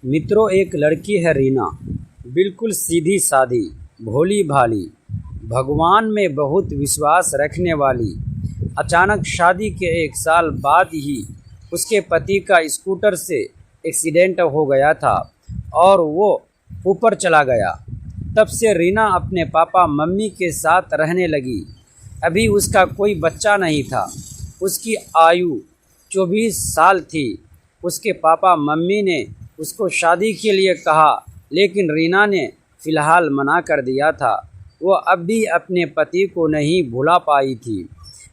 मित्रों, एक लड़की है रीना, बिल्कुल सीधी सादी, भोली भाली, भगवान में बहुत विश्वास रखने वाली। अचानक शादी के 1 साल बाद ही उसके पति का स्कूटर से एक्सीडेंट हो गया था और वो ऊपर चला गया। तब से रीना अपने पापा मम्मी के साथ रहने लगी। अभी उसका कोई बच्चा नहीं था। उसकी आयु 24 साल थी। उसके पापा मम्मी ने उसको शादी के लिए कहा, लेकिन रीना ने फ़िलहाल मना कर दिया था। वो अब भी अपने पति को नहीं भुला पाई थी,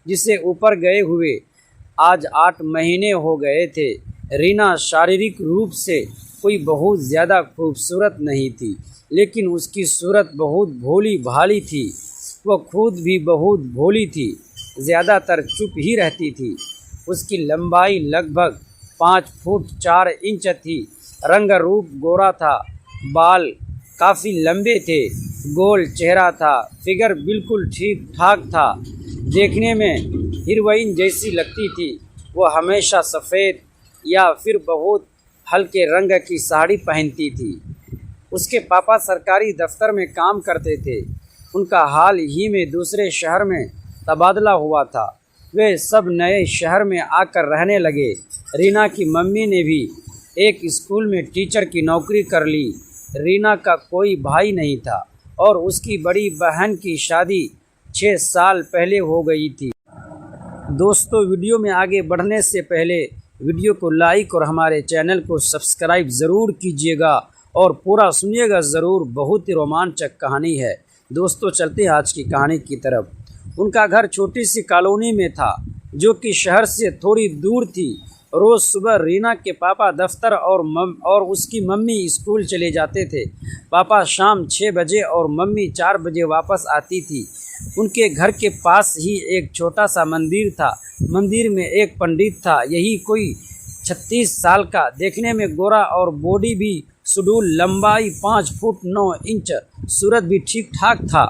जिसे ऊपर गए हुए आज 8 महीने हो गए थे। रीना शारीरिक रूप से कोई बहुत ज़्यादा खूबसूरत नहीं थी, लेकिन उसकी सूरत बहुत भोली भाली थी। वो खुद भी बहुत भोली थी, ज़्यादातर चुप ही रहती थी। उसकी लंबाई लगभग 5 फुट 4 इंच थी। रंग रूप गोरा था, बाल काफ़ी लंबे थे, गोल चेहरा था, फिगर बिल्कुल ठीक ठाक था, देखने में हीरोइन जैसी लगती थी। वो हमेशा सफ़ेद या फिर बहुत हल्के रंग की साड़ी पहनती थी। उसके पापा सरकारी दफ्तर में काम करते थे। उनका हाल ही में दूसरे शहर में तबादला हुआ था। वे सब नए शहर में आकर रहने लगे। रीना की मम्मी ने भी एक स्कूल में टीचर की नौकरी कर ली। रीना का कोई भाई नहीं था और उसकी बड़ी बहन की शादी 6 साल पहले हो गई थी। दोस्तों, वीडियो में आगे बढ़ने से पहले वीडियो को लाइक और हमारे चैनल को सब्सक्राइब ज़रूर कीजिएगा और पूरा सुनिएगा ज़रूर। बहुत ही रोमांचक कहानी है। दोस्तों, चलते हैं आज की कहानी की तरफ। उनका घर छोटी सी कॉलोनी में था, जो कि शहर से थोड़ी दूर थी। रोज़ सुबह रीना के पापा दफ्तर और उसकी मम्मी स्कूल चले जाते थे। पापा शाम 6 बजे और मम्मी 4 बजे वापस आती थी। उनके घर के पास ही एक छोटा सा मंदिर था। मंदिर में एक पंडित था, यही कोई 36 साल का, देखने में गोरा और बॉडी भी सुडौल, लंबाई 5 फुट 9 इंच, सूरत भी ठीक ठाक था,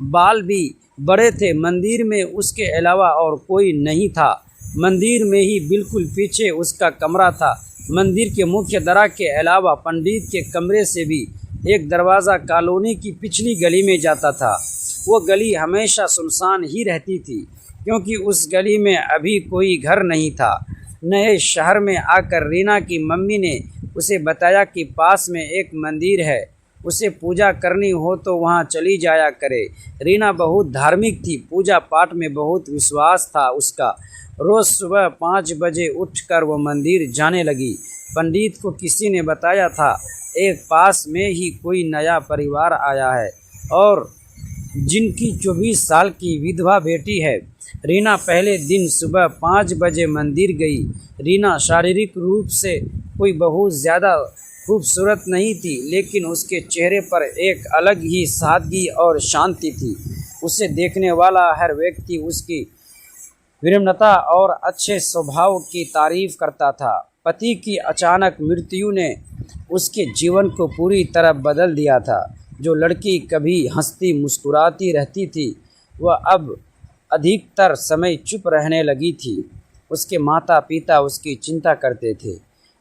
बाल भी बड़े थे। मंदिर में उसके अलावा और कोई नहीं था। मंदिर में ही बिल्कुल पीछे उसका कमरा था। मंदिर के मुख्य द्वार के अलावा पंडित के कमरे से भी एक दरवाज़ा कॉलोनी की पिछली गली में जाता था। वो गली हमेशा सुनसान ही रहती थी, क्योंकि उस गली में अभी कोई घर नहीं था। नए शहर में आकर रीना की मम्मी ने उसे बताया कि पास में एक मंदिर है, उसे पूजा करनी हो तो वहाँ चली जाया करे। रीना बहुत धार्मिक थी, पूजा पाठ में बहुत विश्वास था उसका। रोज़ सुबह 5 बजे उठकर वो मंदिर जाने लगी। पंडित को किसी ने बताया था, एक पास में ही कोई नया परिवार आया है और जिनकी 24 साल की विधवा बेटी है। रीना पहले दिन सुबह 5 बजे मंदिर गई। रीना शारीरिक रूप से कोई बहुत ज़्यादा खूबसूरत नहीं थी, लेकिन उसके चेहरे पर एक अलग ही सादगी और शांति थी। उसे देखने वाला हर व्यक्ति उसकी विनम्रता और अच्छे स्वभाव की तारीफ करता था। पति की अचानक मृत्यु ने उसके जीवन को पूरी तरह बदल दिया था। जो लड़की कभी हंसती मुस्कुराती रहती थी, वह अब अधिकतर समय चुप रहने लगी थी। उसके माता पिता उसकी चिंता करते थे।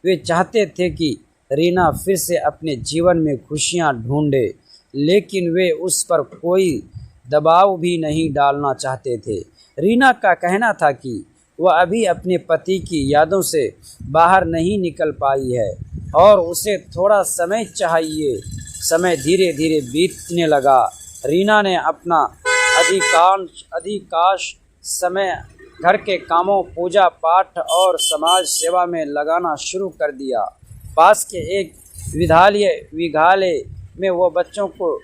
वे चाहते थे कि रीना फिर से अपने जीवन में खुशियां ढूंढे, लेकिन वे उस पर कोई दबाव भी नहीं डालना चाहते थे। रीना का कहना था कि वह अभी अपने पति की यादों से बाहर नहीं निकल पाई है और उसे थोड़ा समय चाहिए। समय धीरे धीरे बीतने लगा। रीना ने अपना अधिकांश समय घर के कामों, पूजा पाठ और समाज सेवा में लगाना शुरू कर दिया। पास के एक विद्यालय में वो बच्चों को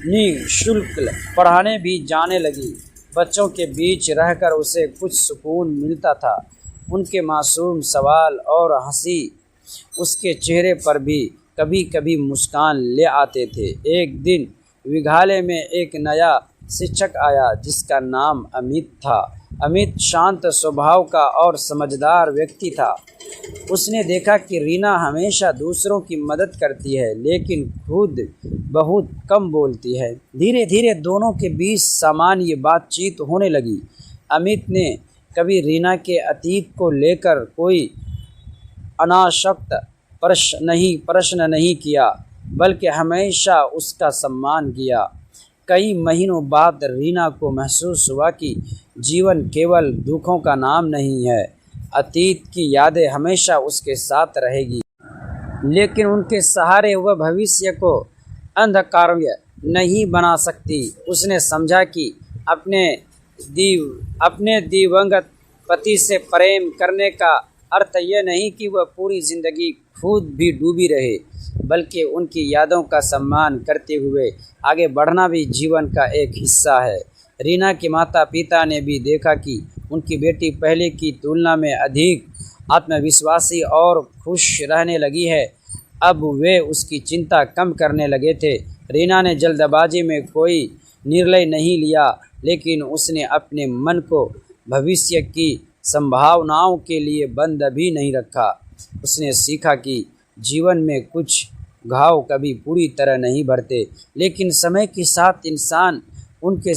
निःशुल्क पढ़ाने भी जाने लगी। बच्चों के बीच रहकर उसे कुछ सुकून मिलता था। उनके मासूम सवाल और हंसी उसके चेहरे पर भी कभी कभी मुस्कान ले आते थे। एक दिन विद्यालय में एक नया शिक्षक आया, जिसका नाम अमित था। अमित शांत स्वभाव का और समझदार व्यक्ति था। उसने देखा कि रीना हमेशा दूसरों की मदद करती है, लेकिन खुद बहुत कम बोलती है। धीरे धीरे दोनों के बीच सामान्य बातचीत होने लगी। अमित ने कभी रीना के अतीत को लेकर कोई अनासक्त प्रश्न नहीं किया, बल्कि हमेशा उसका सम्मान किया। कई महीनों बाद रीना को महसूस हुआ कि जीवन केवल दुखों का नाम नहीं है। अतीत की यादें हमेशा उसके साथ रहेगी, लेकिन उनके सहारे वह भविष्य को अंधकारमय नहीं बना सकती। उसने समझा कि अपने दिवंगत पति से प्रेम करने का अर्थ यह नहीं कि वह पूरी जिंदगी खुद भी डूबी रहे, बल्कि उनकी यादों का सम्मान करते हुए आगे बढ़ना भी जीवन का एक हिस्सा है। रीना के माता पिता ने भी देखा कि उनकी बेटी पहले की तुलना में अधिक आत्मविश्वासी और खुश रहने लगी है। अब वे उसकी चिंता कम करने लगे थे। रीना ने जल्दबाजी में कोई निर्णय नहीं लिया, लेकिन उसने अपने मन को भविष्य की संभावनाओं के लिए बंद भी नहीं रखा। उसने सीखा कि जीवन में कुछ घाव कभी पूरी तरह नहीं भरते, लेकिन समय के साथ इंसान उनके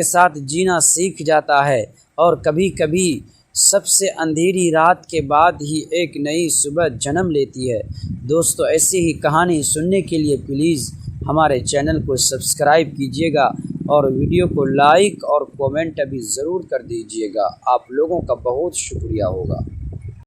साथ जीना सीख जाता है। और कभी कभी सबसे अंधेरी रात के बाद ही एक नई सुबह जन्म लेती है। दोस्तों, ऐसी ही कहानी सुनने के लिए प्लीज़ हमारे चैनल को सब्सक्राइब कीजिएगा और वीडियो को लाइक और कमेंट भी ज़रूर कर दीजिएगा। आप लोगों का बहुत शुक्रिया होगा।